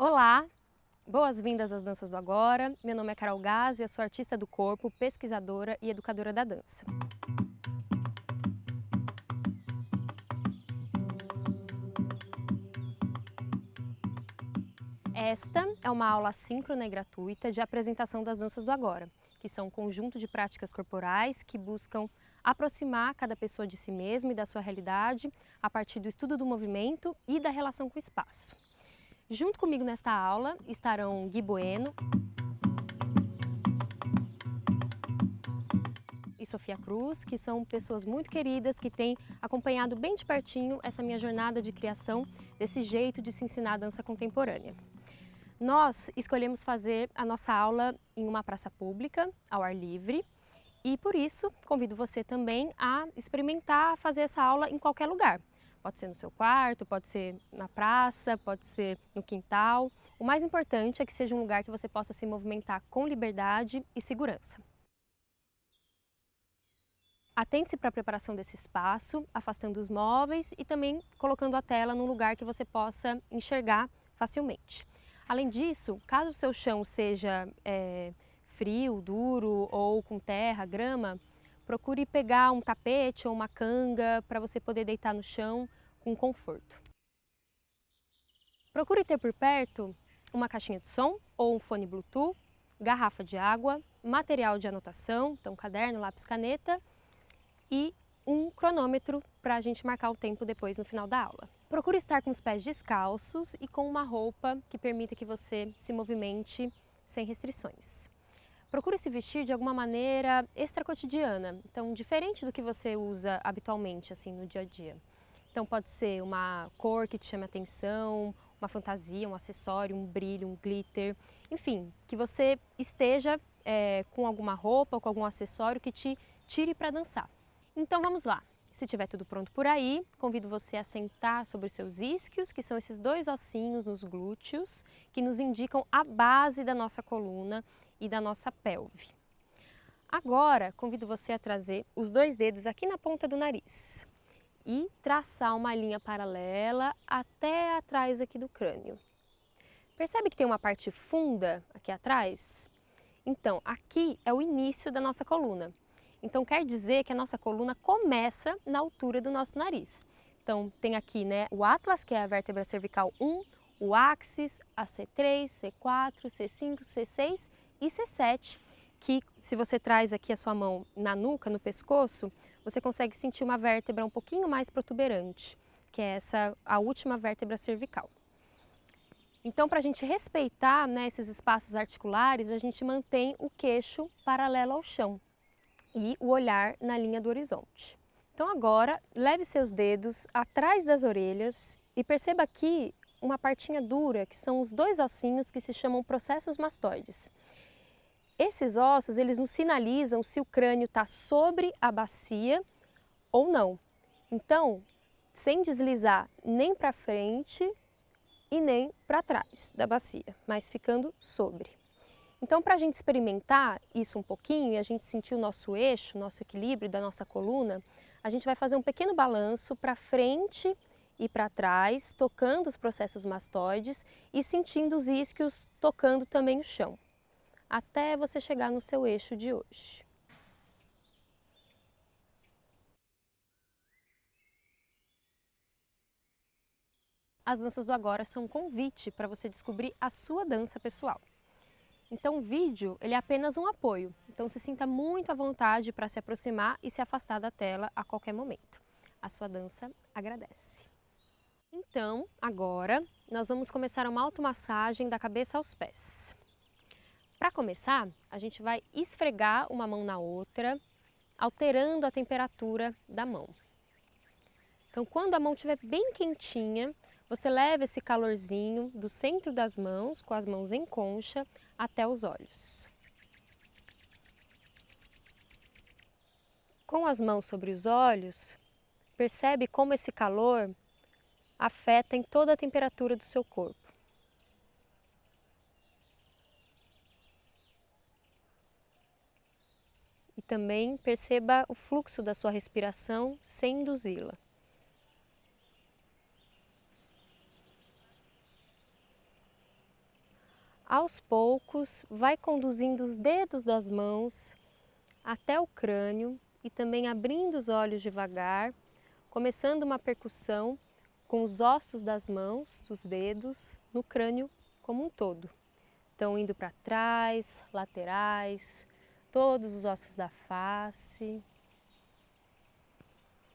Olá, boas-vindas às Danças do Agora. Meu nome é Carol Gás e eu sou artista do corpo, pesquisadora e educadora da dança. Esta é uma aula assíncrona e gratuita de apresentação das Danças do Agora, que são um conjunto de práticas corporais que buscam aproximar cada pessoa de si mesma e da sua realidade a partir do estudo do movimento e da relação com o espaço. Junto comigo nesta aula estarão Gui Bueno e Sofia Cruz, que são pessoas muito queridas que têm acompanhado bem de pertinho essa minha jornada de criação desse jeito de se ensinar a dança contemporânea. Nós escolhemos fazer a nossa aula em uma praça pública, ao ar livre, e por isso convido você também a experimentar fazer essa aula em qualquer lugar. Pode ser no seu quarto, pode ser na praça, pode ser no quintal. O mais importante é que seja um lugar que você possa se movimentar com liberdade e segurança. Atente-se para a preparação desse espaço, afastando os móveis e também colocando a tela num lugar que você possa enxergar facilmente. Além disso, caso o seu chão seja frio, duro ou com terra, grama, procure pegar um tapete ou uma canga para você poder deitar no chão com conforto. Procure ter por perto uma caixinha de som ou um fone Bluetooth, garrafa de água, material de anotação, então caderno, lápis, caneta, e um cronômetro para a gente marcar o tempo depois no final da aula. Procure estar com os pés descalços e com uma roupa que permita que você se movimente sem restrições. Procure se vestir de alguma maneira extra-cotidiana, então diferente do que você usa habitualmente assim no dia a dia. Então pode ser uma cor que te chame a atenção, uma fantasia, um acessório, um brilho, um glitter, enfim, que você esteja com alguma roupa ou com algum acessório que te tire para dançar. Então vamos lá, se tiver tudo pronto por aí, convido você a sentar sobre os seus isquios, que são esses dois ossinhos nos glúteos, que nos indicam a base da nossa coluna e da nossa pelve. Agora, convido você a trazer os dois dedos aqui na ponta do nariz e traçar uma linha paralela até atrás aqui do crânio. Percebe que tem uma parte funda aqui atrás? Então, aqui é o início da nossa coluna. Então quer dizer que a nossa coluna começa na altura do nosso nariz. Então tem aqui, né, o atlas, que é a vértebra cervical 1, o áxis, a C3, C4, C5, C6 e C7, que se você traz aqui a sua mão na nuca, no pescoço, você consegue sentir uma vértebra um pouquinho mais protuberante, que é essa, a última vértebra cervical. Então, para a gente respeitar, né, esses espaços articulares, a gente mantém o queixo paralelo ao chão e o olhar na linha do horizonte. Então agora, leve seus dedos atrás das orelhas e perceba aqui uma partinha dura, que são os dois ossinhos que se chamam processos mastoides. Esses ossos, eles nos sinalizam se o crânio está sobre a bacia ou não. Então, sem deslizar nem para frente e nem para trás da bacia, mas ficando sobre. Então, para a gente experimentar isso um pouquinho e a gente sentir o nosso eixo, nosso equilíbrio da nossa coluna, a gente vai fazer um pequeno balanço para frente e para trás, tocando os processos mastoides e sentindo os isquios tocando também o chão, até você chegar no seu eixo de hoje. As danças do agora são um convite para você descobrir a sua dança pessoal. Então o vídeo, ele é apenas um apoio, então se sinta muito à vontade para se aproximar e se afastar da tela a qualquer momento. A sua dança agradece. Então, agora, nós vamos começar uma automassagem da cabeça aos pés. Para começar, a gente vai esfregar uma mão na outra, alterando a temperatura da mão. Então, quando a mão estiver bem quentinha, você leva esse calorzinho do centro das mãos, com as mãos em concha, até os olhos. Com as mãos sobre os olhos, percebe como esse calor afeta em toda a temperatura do seu corpo. E também perceba o fluxo da sua respiração sem induzi-la. aos poucos, vai conduzindo os dedos das mãos até o crânio e também abrindo os olhos devagar, começando uma percussão com os ossos das mãos, dos dedos, no crânio como um todo. Então, indo para trás, laterais, todos os ossos da face.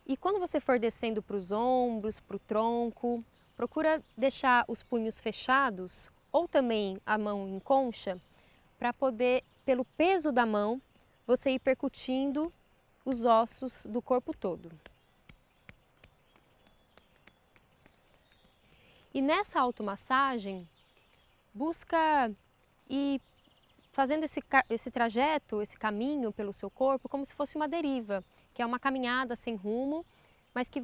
E quando você for descendo para os ombros, para o tronco, procura deixar os punhos fechados ou também a mão em concha, para poder, pelo peso da mão, você ir percutindo os ossos do corpo todo. E nessa automassagem, busca ir fazendo esse trajeto, esse caminho pelo seu corpo como se fosse uma deriva, que é uma caminhada sem rumo, mas que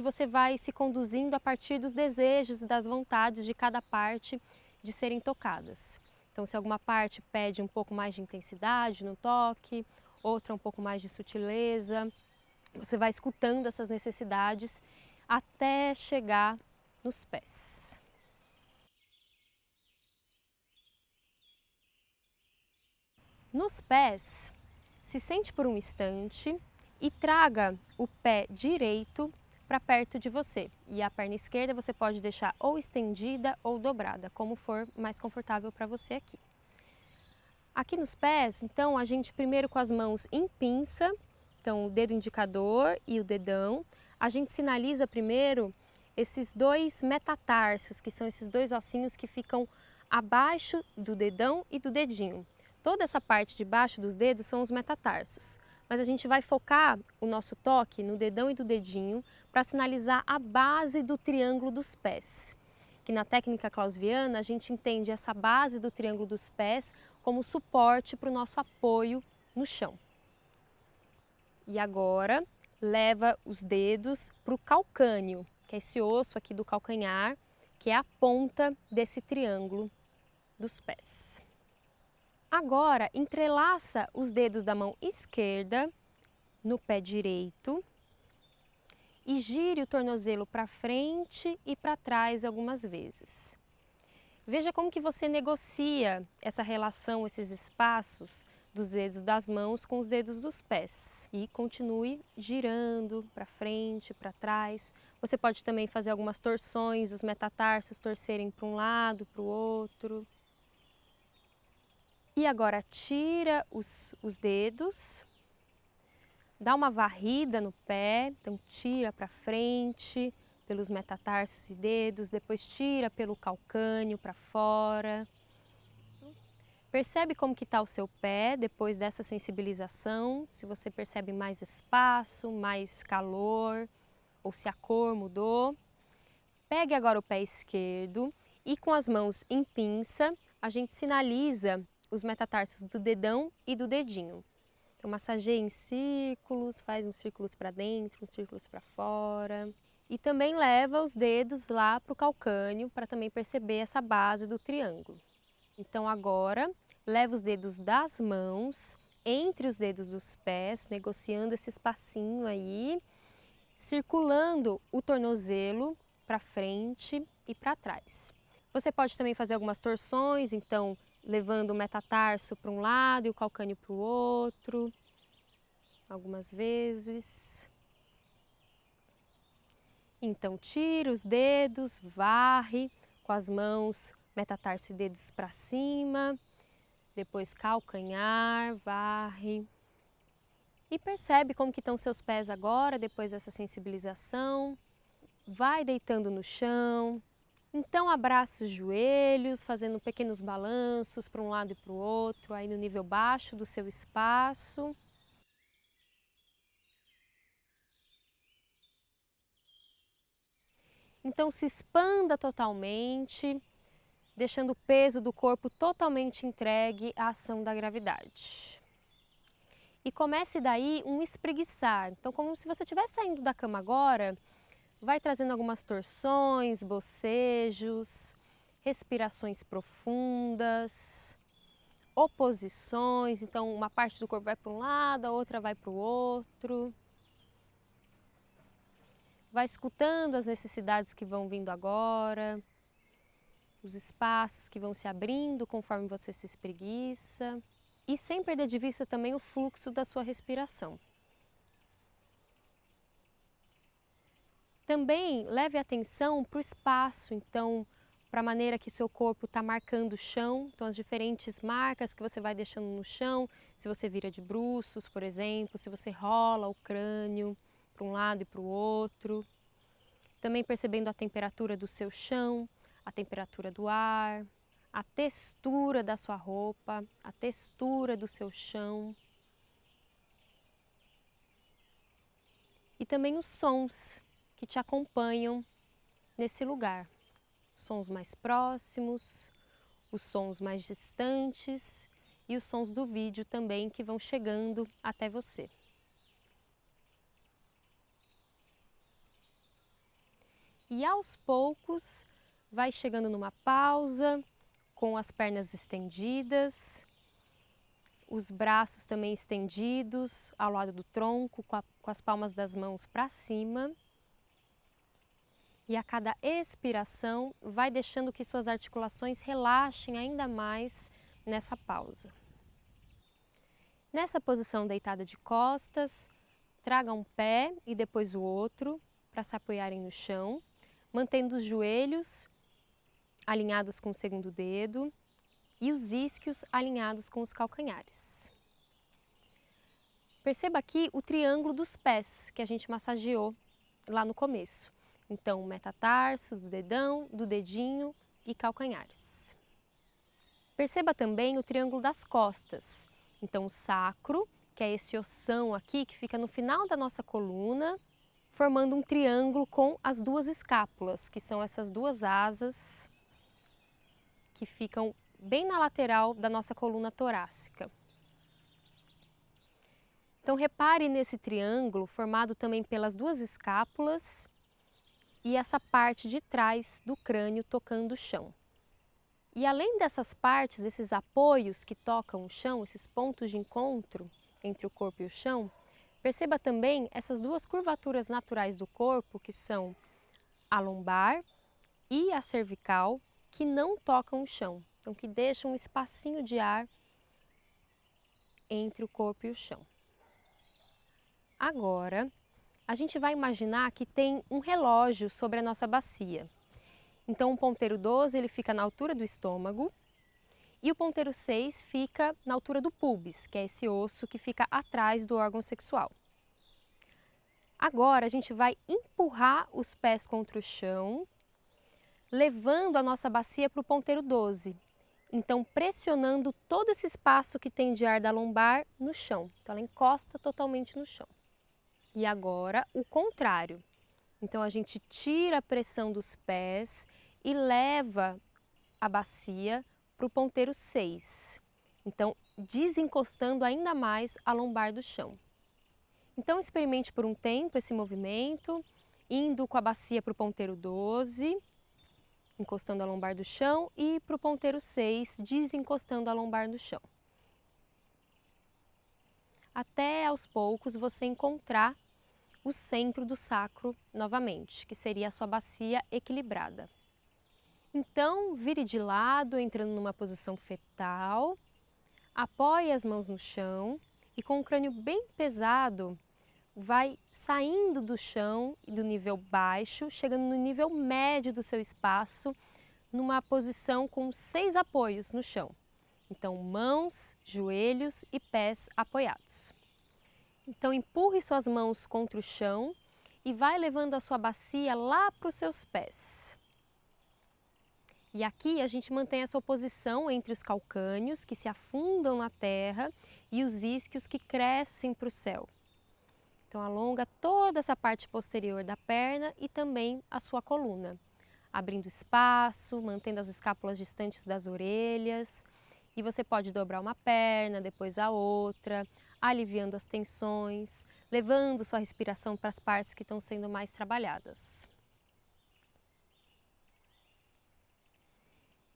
você vai se conduzindo a partir dos desejos e das vontades de cada parte de serem tocadas. Então, se alguma parte pede um pouco mais de intensidade no toque, outra um pouco mais de sutileza, você vai escutando essas necessidades até chegar nos pés. Nos pés, se sente por um instante e traga o pé direito para perto de você. E a perna esquerda você pode deixar ou estendida ou dobrada, como for mais confortável para você aqui. Aqui nos pés, então, a gente primeiro com as mãos em pinça, então o dedo indicador e o dedão, a gente sinaliza primeiro esses dois metatarsos, que são esses dois ossinhos que ficam abaixo do dedão e do dedinho. Toda essa parte de baixo dos dedos são os metatarsos, mas a gente vai focar o nosso toque no dedão e do dedinho para sinalizar a base do triângulo dos pés. Que na técnica clausiana a gente entende essa base do triângulo dos pés como suporte para o nosso apoio no chão. E agora leva os dedos para o calcânio, que é esse osso aqui do calcanhar, que é a ponta desse triângulo dos pés. Agora, entrelaça os dedos da mão esquerda no pé direito e gire o tornozelo para frente e para trás algumas vezes. Veja como que você negocia essa relação, esses espaços dos dedos das mãos com os dedos dos pés. E continue girando para frente, para trás. Você pode também fazer algumas torções, os metatarsos torcerem para um lado, para o outro. E agora tira os dedos, dá uma varrida no pé, então tira para frente pelos metatarsos e dedos, depois tira pelo calcânio para fora. Percebe como que está o seu pé depois dessa sensibilização, se você percebe mais espaço, mais calor, ou se a cor mudou. Pegue agora o pé esquerdo e com as mãos em pinça, a gente sinaliza os metatarsos do dedão e do dedinho. Então, massageia em círculos, faz uns círculos para dentro, uns círculos para fora. E também leva os dedos lá para o calcânio, para também perceber essa base do triângulo. Então, agora, leva os dedos das mãos entre os dedos dos pés, negociando esse espacinho aí, circulando o tornozelo para frente e para trás. Você pode também fazer algumas torções, então, levando o metatarso para um lado e o calcânio para o outro, algumas vezes. Então, tira os dedos, varre com as mãos, metatarso e dedos para cima, depois calcanhar, varre. E percebe como que estão seus pés agora, depois dessa sensibilização. Vai deitando no chão. Então, abraça os joelhos, fazendo pequenos balanços para um lado e para o outro, aí no nível baixo do seu espaço. Então, se expanda totalmente, deixando o peso do corpo totalmente entregue à ação da gravidade. E comece daí um espreguiçar. Então, como se você estivesse saindo da cama agora, vai trazendo algumas torções, bocejos, respirações profundas, oposições, então uma parte do corpo vai para um lado, a outra vai para o outro. Vai escutando as necessidades que vão vindo agora. os espaços que vão se abrindo conforme você se espreguiça. E sem perder de vista também o fluxo da sua respiração. Também leve atenção para o espaço, então, para a maneira que seu corpo está marcando o chão, então as diferentes marcas que você vai deixando no chão, se você vira de bruços, por exemplo, se você rola o crânio para um lado e para o outro. Também percebendo a temperatura do seu chão, a temperatura do ar, a textura da sua roupa, a textura do seu chão. E também os sons que te acompanham nesse lugar. Os sons mais próximos, os sons mais distantes e os sons do vídeo também que vão chegando até você. E aos poucos vai chegando numa pausa, com as pernas estendidas, os braços também estendidos ao lado do tronco, com as palmas das mãos para cima. E a cada expiração, vai deixando que suas articulações relaxem ainda mais nessa pausa. Nessa posição deitada de costas, traga um pé e depois o outro para se apoiarem no chão, mantendo os joelhos alinhados com o segundo dedo e os isquios alinhados com os calcanhares. Perceba aqui o triângulo dos pés que a gente massageou lá no começo. Então, metatarso, do dedão, do dedinho e calcanhares. Perceba também o triângulo das costas. Então, o sacro, que é esse ossão aqui que fica no final da nossa coluna, formando um triângulo com as duas escápulas, que são essas duas asas que ficam bem na lateral da nossa coluna torácica. Então, repare nesse triângulo formado também pelas duas escápulas e essa parte de trás do crânio tocando o chão. E além dessas partes, desses apoios que tocam o chão, esses pontos de encontro entre o corpo e o chão, perceba também essas duas curvaturas naturais do corpo, que são a lombar e a cervical, que não tocam o chão, então que deixam um espacinho de ar entre o corpo e o chão. Agora, a gente vai imaginar que tem um relógio sobre a nossa bacia. Então o ponteiro 12 ele fica na altura do estômago e o ponteiro 6 fica na altura do púbis, que é esse osso que fica atrás do órgão sexual. Agora a gente vai empurrar os pés contra o chão, levando a nossa bacia para o ponteiro 12. Então pressionando todo esse espaço que tem de ar da lombar no chão. Então ela encosta totalmente no chão. E agora o contrário. Então a gente tira a pressão dos pés e leva a bacia para o ponteiro 6. Então desencostando ainda mais a lombar do chão. Então experimente por um tempo esse movimento, indo com a bacia para o ponteiro 12, encostando a lombar do chão, e para o ponteiro 6, desencostando a lombar do chão. Até aos poucos você encontrar o centro do sacro novamente, que seria a sua bacia equilibrada. Então, vire de lado, entrando numa posição fetal, apoie as mãos no chão e com o crânio bem pesado, vai saindo do chão e do nível baixo, chegando no nível médio do seu espaço, numa posição com 6 apoios no chão. Então, mãos, joelhos e pés apoiados. Então empurre suas mãos contra o chão e vai levando a sua bacia lá para os seus pés. E aqui a gente mantém essa oposição entre os calcâneos que se afundam na terra e os isquios que crescem para o céu. Então alonga toda essa parte posterior da perna e também a sua coluna, abrindo espaço, mantendo as escápulas distantes das orelhas. E você pode dobrar uma perna, depois a outra, aliviando as tensões, levando sua respiração para as partes que estão sendo mais trabalhadas.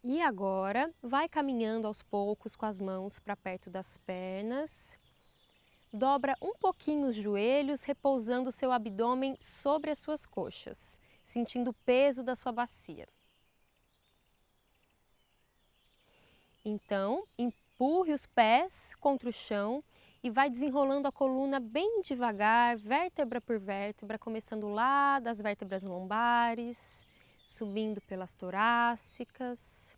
E agora, vai caminhando aos poucos com as mãos para perto das pernas. Dobra um pouquinho os joelhos, repousando o seu abdômen sobre as suas coxas, sentindo o peso da sua bacia. Então, empurre os pés contra o chão e vai desenrolando a coluna bem devagar, vértebra por vértebra, começando lá das vértebras lombares, subindo pelas torácicas,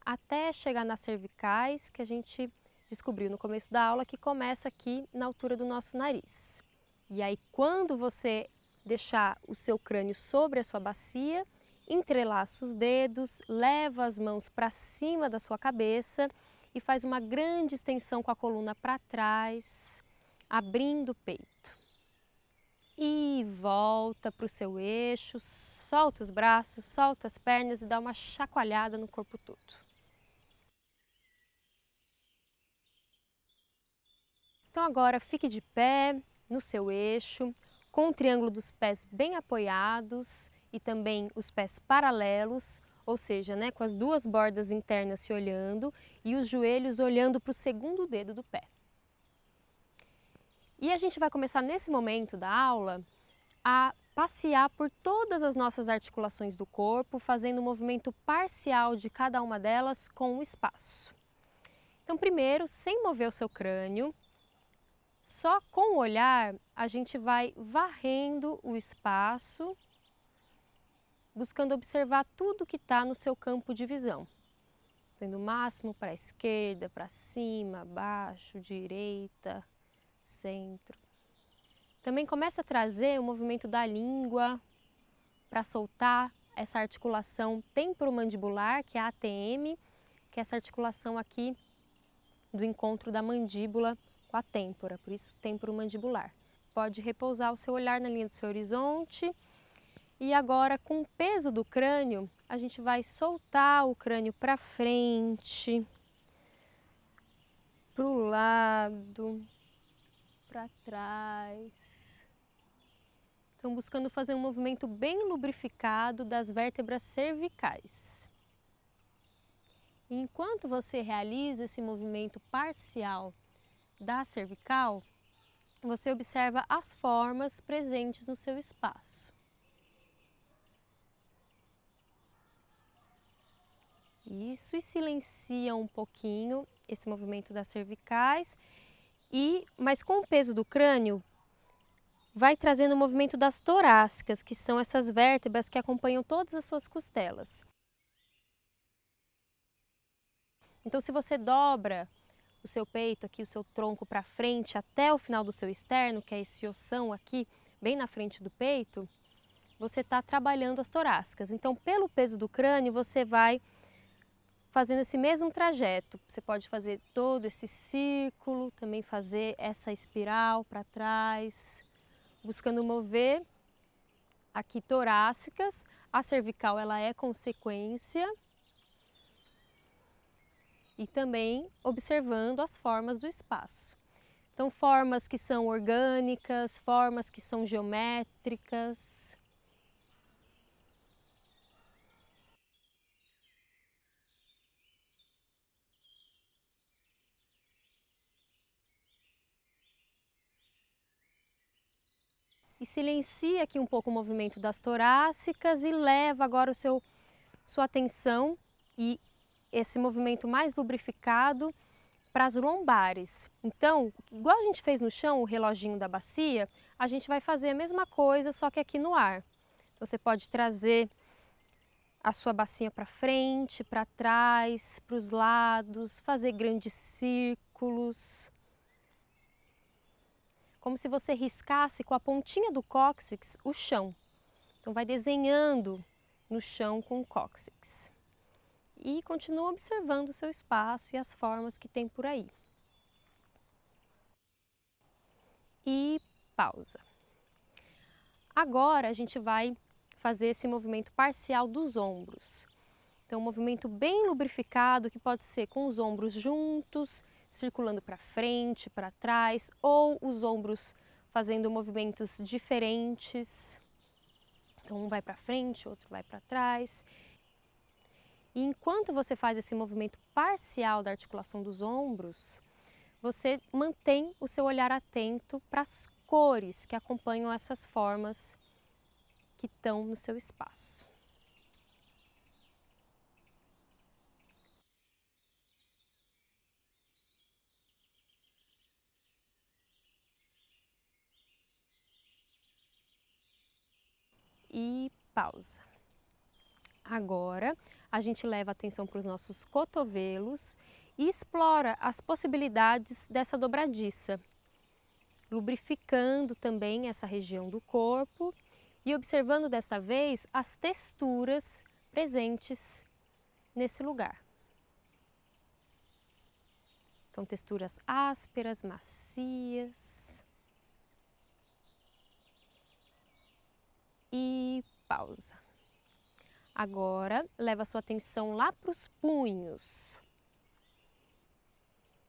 até chegar nas cervicais, que a gente descobriu no começo da aula que começa aqui na altura do nosso nariz. E aí, quando você deixar o seu crânio sobre a sua bacia, entrelaça os dedos, leva as mãos para cima da sua cabeça e faz uma grande extensão com a coluna para trás, abrindo o peito. E volta para o seu eixo, solta os braços, solta as pernas e dá uma chacoalhada no corpo todo. Então agora fique de pé no seu eixo, com o triângulo dos pés bem apoiados e também os pés paralelos, ou seja, né, com as duas bordas internas se olhando e os joelhos olhando para o segundo dedo do pé. E a gente vai começar nesse momento da aula a passear por todas as nossas articulações do corpo, fazendo um movimento parcial de cada uma delas com o espaço. Então primeiro, sem mover o seu crânio, só com o olhar a gente vai varrendo o espaço, buscando observar tudo que está no seu campo de visão. Indo o máximo para a esquerda, para cima, baixo, direita, centro. Também começa a trazer o movimento da língua para soltar essa articulação temporomandibular, que é a ATM, que é essa articulação aqui do encontro da mandíbula com a têmpora, por isso temporomandibular. Pode repousar o seu olhar na linha do seu horizonte. E agora, com o peso do crânio, a gente vai soltar o crânio para frente, para o lado, para trás. Então, buscando fazer um movimento bem lubrificado das vértebras cervicais. E enquanto você realiza esse movimento parcial da cervical, você observa as formas presentes no seu espaço. Isso, e silencia um pouquinho esse movimento das cervicais, mas com o peso do crânio, vai trazendo o movimento das torácicas, que são essas vértebras que acompanham todas as suas costelas. Então, se você dobra o seu peito aqui, o seu tronco para frente até o final do seu externo, que é esse ossão aqui, bem na frente do peito, você está trabalhando as torácicas. Então, pelo peso do crânio, você vai fazendo esse mesmo trajeto. Você pode fazer todo esse círculo, também fazer essa espiral para trás, buscando mover aqui torácicas. A cervical ela é consequência. E também observando as formas do espaço. Então, formas que são orgânicas, formas que são geométricas. E silencia aqui um pouco o movimento das torácicas e leva agora sua atenção e esse movimento mais lubrificado para as lombares. Então, igual a gente fez no chão, o reloginho da bacia, a gente vai fazer a mesma coisa, só que aqui no ar. Você pode trazer a sua bacia para frente, para trás, para os lados, fazer grandes círculos. Como se você riscasse com a pontinha do cóccix o chão. Então vai desenhando no chão com o cóccix. E continua observando o seu espaço e as formas que tem por aí. E pausa. Agora a gente vai fazer esse movimento parcial dos ombros. Então, um movimento bem lubrificado que pode ser com os ombros juntos, circulando para frente, para trás, ou os ombros fazendo movimentos diferentes. Então, um vai para frente, outro vai para trás. E enquanto você faz esse movimento parcial da articulação dos ombros, você mantém o seu olhar atento para as cores que acompanham essas formas que estão no seu espaço. e pausa. Agora, a gente leva a atenção para os nossos cotovelos e explora as possibilidades dessa dobradiça, lubrificando também essa região do corpo e observando dessa vez as texturas presentes nesse lugar. Então, texturas ásperas, macias. E pausa. Agora, leva a sua atenção lá para os punhos.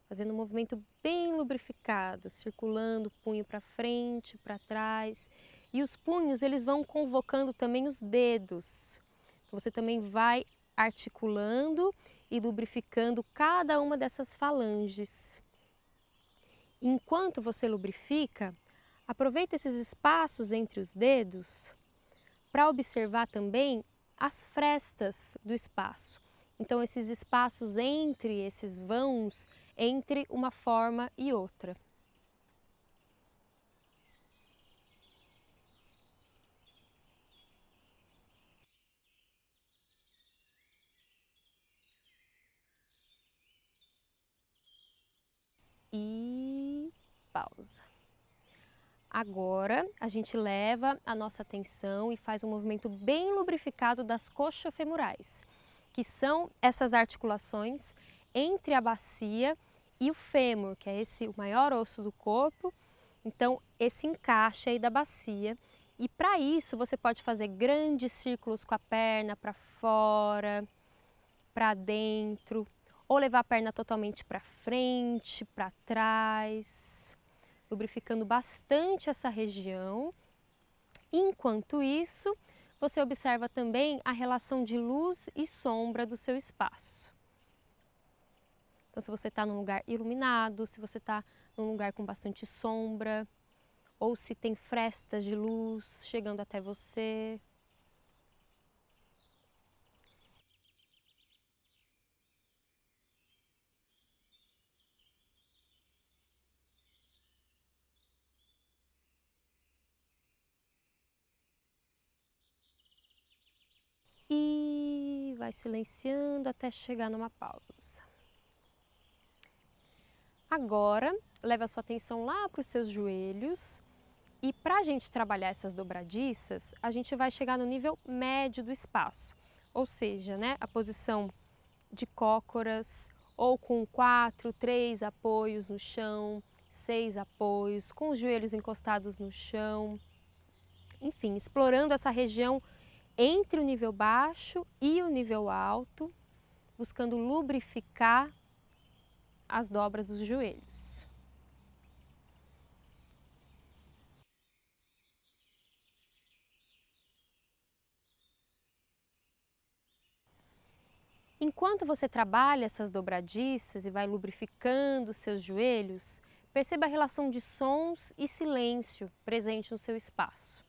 Fazendo um movimento bem lubrificado, circulando o punho para frente, para trás. E os punhos, eles vão convocando também os dedos. Então, você também vai articulando e lubrificando cada uma dessas falanges. Enquanto você lubrifica, aproveita esses espaços entre os dedos para observar também as frestas do espaço. Então, esses espaços entre esses vãos, entre uma forma e outra. E pausa. Agora, a gente leva a nossa atenção e faz um movimento bem lubrificado das coxofemorais, que são essas articulações entre a bacia e o fêmur, que é o maior osso do corpo. Então, esse encaixe aí da bacia. E para isso, você pode fazer grandes círculos com a perna para fora, para dentro, ou levar a perna totalmente para frente, para trás, lubrificando bastante essa região. Enquanto isso, você observa também a relação de luz e sombra do seu espaço. Então, se você está num lugar iluminado, se você está num lugar com bastante sombra, ou se tem frestas de luz chegando até você. E vai silenciando até chegar numa pausa. Agora, leva a sua atenção lá para os seus joelhos. E para a gente trabalhar essas dobradiças, a gente vai chegar no nível médio do espaço. Ou seja, né, a posição de cócoras, ou com 4, 3 apoios no chão, 6 apoios, com os joelhos encostados no chão. Enfim, explorando essa região entre o nível baixo e o nível alto, buscando lubrificar as dobras dos joelhos. Enquanto você trabalha essas dobradiças e vai lubrificando seus joelhos, perceba a relação de sons e silêncio presente no seu espaço.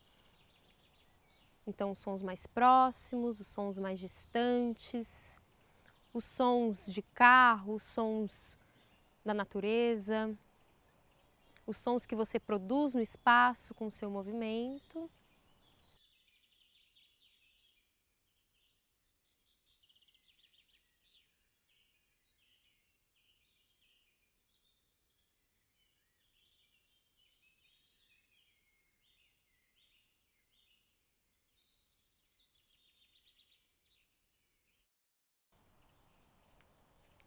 Então, os sons mais próximos, os sons mais distantes, os sons de carro, os sons da natureza, os sons que você produz no espaço com o seu movimento.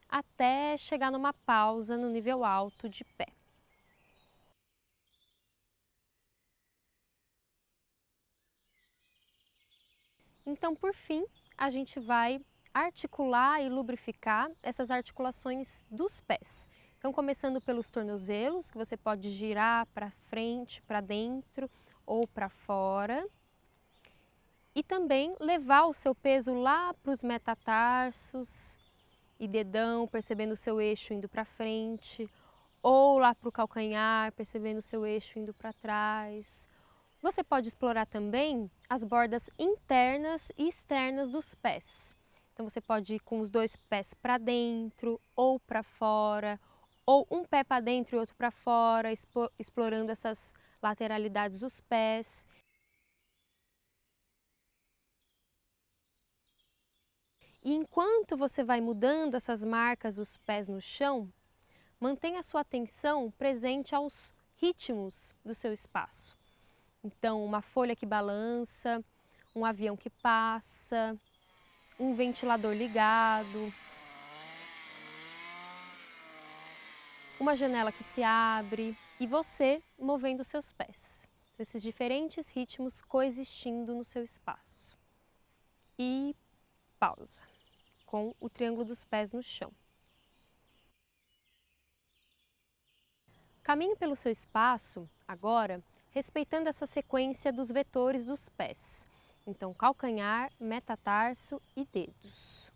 Até chegar numa pausa no nível alto de pé. Então, por fim, a gente vai articular e lubrificar essas articulações dos pés. Então, começando pelos tornozelos, que você pode girar para frente, para dentro ou para fora. E também levar o seu peso lá para os metatarsos e dedão, percebendo o seu eixo indo para frente, ou lá para o calcanhar, percebendo o seu eixo indo para trás. Você pode explorar também as bordas internas e externas dos pés. Então, você pode ir com os dois pés para dentro ou para fora, ou um pé para dentro e outro para fora, explorando essas lateralidades dos pés. E enquanto você vai mudando essas marcas dos pés no chão, mantenha a sua atenção presente aos ritmos do seu espaço. Então, uma folha que balança, um avião que passa, um ventilador ligado, uma janela que se abre e você movendo seus pés. Esses diferentes ritmos coexistindo no seu espaço. E pausa, com o triângulo dos pés no chão. Caminhe pelo seu espaço, agora, respeitando essa sequência dos vetores dos pés. Então, calcanhar, metatarso e dedos.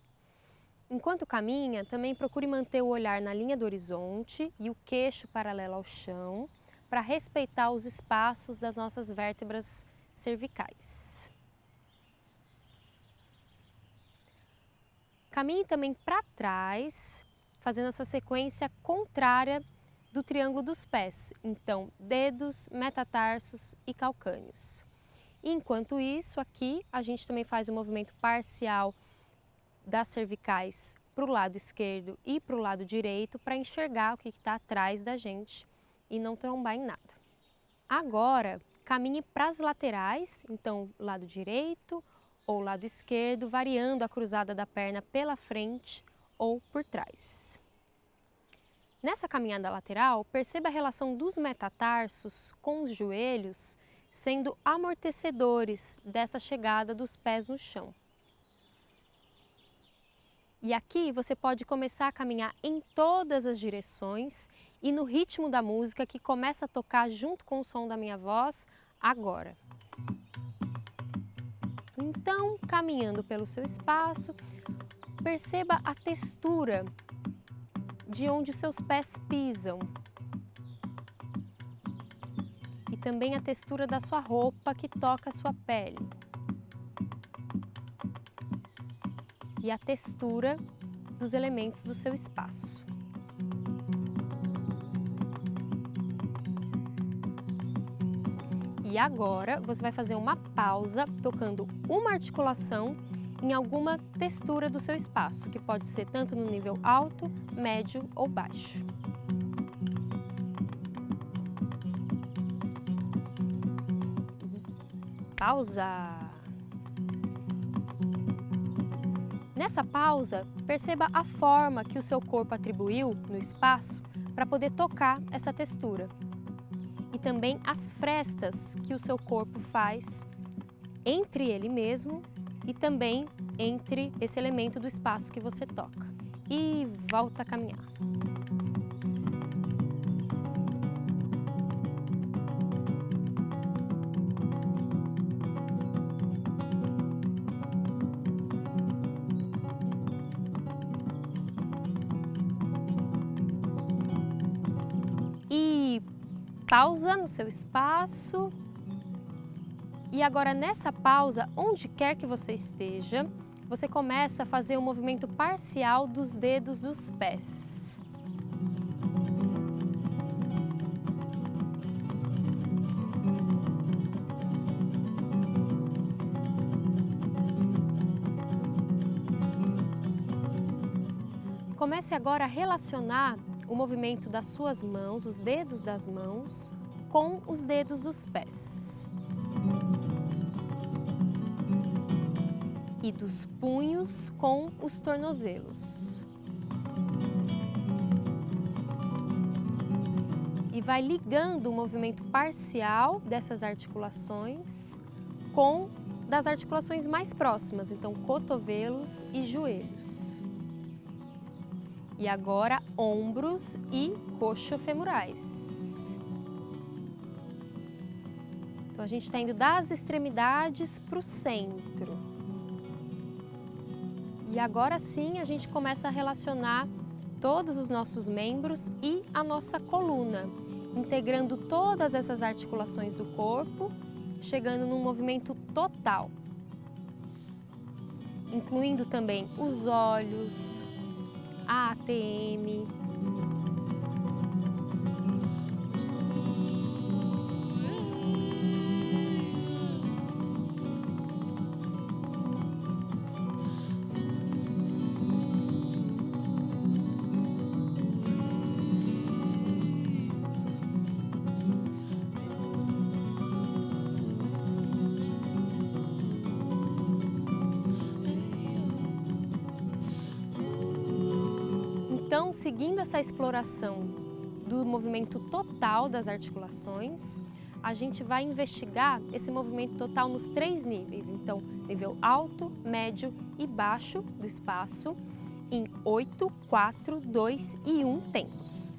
Enquanto caminha, também procure manter o olhar na linha do horizonte e o queixo paralelo ao chão, para respeitar os espaços das nossas vértebras cervicais. Caminhe também para trás, fazendo essa sequência contrária do triângulo dos pés. Então, dedos, metatarsos e calcâneos. Enquanto isso, aqui a gente também faz o movimento parcial das cervicais para o lado esquerdo e para o lado direito para enxergar o que está atrás da gente e não trombar em nada. Agora, caminhe para as laterais, então lado direito ou lado esquerdo, variando a cruzada da perna pela frente ou por trás. Nessa caminhada lateral, perceba a relação dos metatarsos com os joelhos sendo amortecedores dessa chegada dos pés no chão. E aqui você pode começar a caminhar em todas as direções e no ritmo da música que começa a tocar junto com o som da minha voz agora. Então, caminhando pelo seu espaço, perceba a textura de onde os seus pés pisam. E também a textura da sua roupa que toca a sua pele. E a textura dos elementos do seu espaço. E agora você vai fazer uma pausa tocando uma articulação em alguma textura do seu espaço, que pode ser tanto no nível alto, médio ou baixo. Pausa. Nessa pausa, perceba a forma que o seu corpo atribuiu no espaço para poder tocar essa textura. E também as frestas que o seu corpo faz entre ele mesmo e também entre esse elemento do espaço que você toca. E volta a caminhar. E pausa no seu espaço. E agora nessa pausa, onde quer que você esteja, você começa a fazer o movimento parcial dos dedos dos pés. Comece agora a relacionar o movimento das suas mãos, os dedos das mãos, com os dedos dos pés. E dos punhos com os tornozelos. E vai ligando o movimento parcial dessas articulações com das articulações mais próximas, então cotovelos e joelhos. E agora ombros e coxofemorais. Então a gente está indo das extremidades para o centro. E agora sim a gente começa a relacionar todos os nossos membros e a nossa coluna, integrando todas essas articulações do corpo, chegando num movimento total, incluindo também os olhos, a ATM, Então, seguindo essa exploração do movimento total das articulações, a gente vai investigar esse movimento total nos 3 níveis. Então, nível alto, médio e baixo do espaço, em 8, 4, 2 e 1 tempos.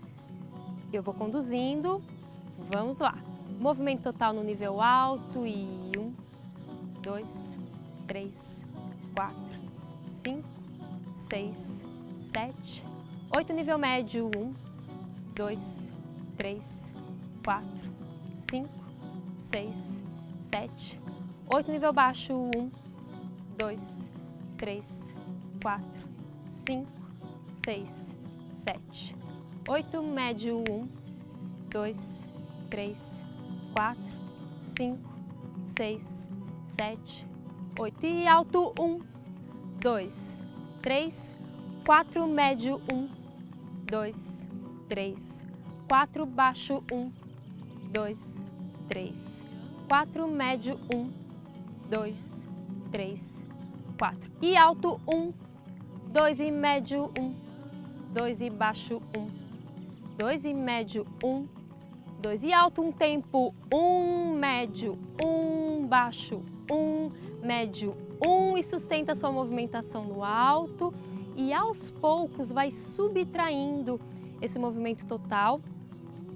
Eu vou conduzindo, vamos lá. Movimento total no nível alto e 1, 2, 3, 4, 5, 6, 7, 8, nível médio, 1, 2, 3, 4, 5, 6, 7, 8, nível baixo, 1, 2, 3, 4, 5, 6, 7, 8, médio, 1, 2, 3, 4, 5, 6, 7, 8 e alto, 1, 2, 3, 4, médio, 1, 2, 3, 4, baixo, 1, 2, 3, 4, médio, 1, 2, 3, 4 e alto, 1, 2 e médio, 1, 2 e baixo, 1, 2 e médio, 1, 2 e alto, um tempo, 1, médio, 1, baixo, 1, médio, 1 e sustenta sua movimentação no alto e aos poucos vai subtraindo esse movimento total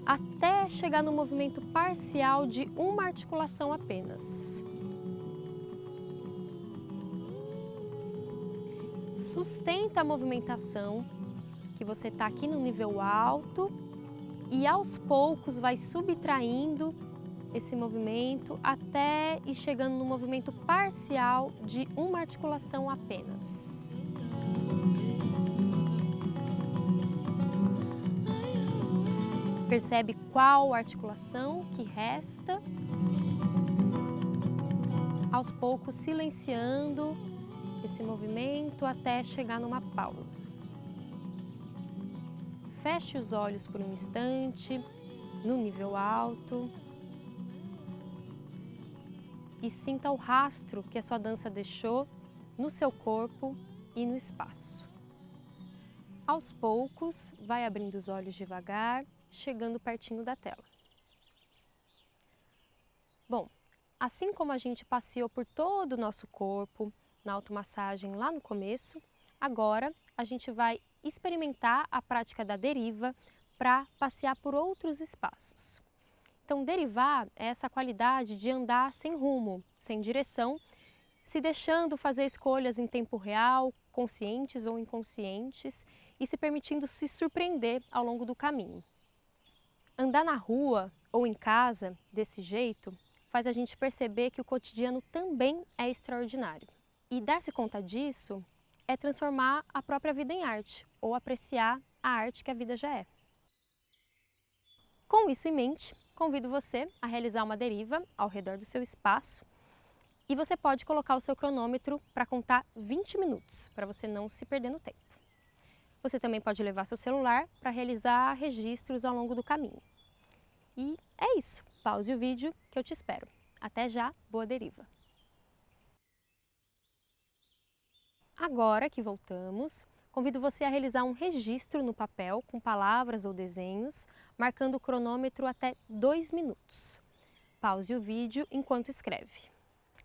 até chegar no movimento parcial de uma articulação apenas. Sustenta a movimentação que você está aqui no nível alto e aos poucos vai subtraindo esse movimento até ir chegando no movimento parcial de uma articulação apenas. Percebe qual articulação que resta? Aos poucos silenciando esse movimento até chegar numa pausa. Feche os olhos por um instante, no nível alto. E sinta o rastro que a sua dança deixou no seu corpo e no espaço. Aos poucos, vai abrindo os olhos devagar, chegando pertinho da tela. Bom, assim como a gente passeou por todo o nosso corpo na automassagem lá no começo, agora a gente vai experimentar a prática da deriva para passear por outros espaços. Então, derivar é essa qualidade de andar sem rumo, sem direção, se deixando fazer escolhas em tempo real, conscientes ou inconscientes, e se permitindo se surpreender ao longo do caminho. Andar na rua ou em casa desse jeito faz a gente perceber que o cotidiano também é extraordinário. E dar-se conta disso é transformar a própria vida em arte, ou apreciar a arte que a vida já é. Com isso em mente, convido você a realizar uma deriva ao redor do seu espaço e você pode colocar o seu cronômetro para contar 20 minutos, para você não se perder no tempo. Você também pode levar seu celular para realizar registros ao longo do caminho. E é isso, pause o vídeo que eu te espero. Até já, boa deriva! Agora que voltamos, convido você a realizar um registro no papel com palavras ou desenhos, marcando o cronômetro até 2 minutos. Pause o vídeo enquanto escreve.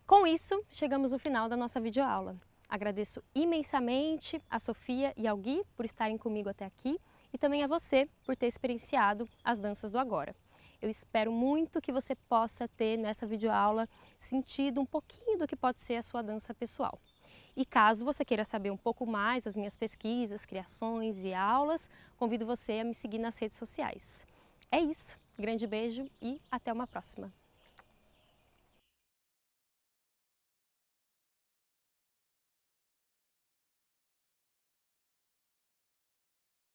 Com isso, chegamos no final da nossa videoaula. Agradeço imensamente a Sofia e ao Gui por estarem comigo até aqui e também a você por ter experienciado as danças do agora. Eu espero muito que você possa ter nessa videoaula sentido um pouquinho do que pode ser a sua dança pessoal. E caso você queira saber um pouco mais das minhas pesquisas, criações e aulas, convido você a me seguir nas redes sociais. É isso, grande beijo e até uma próxima!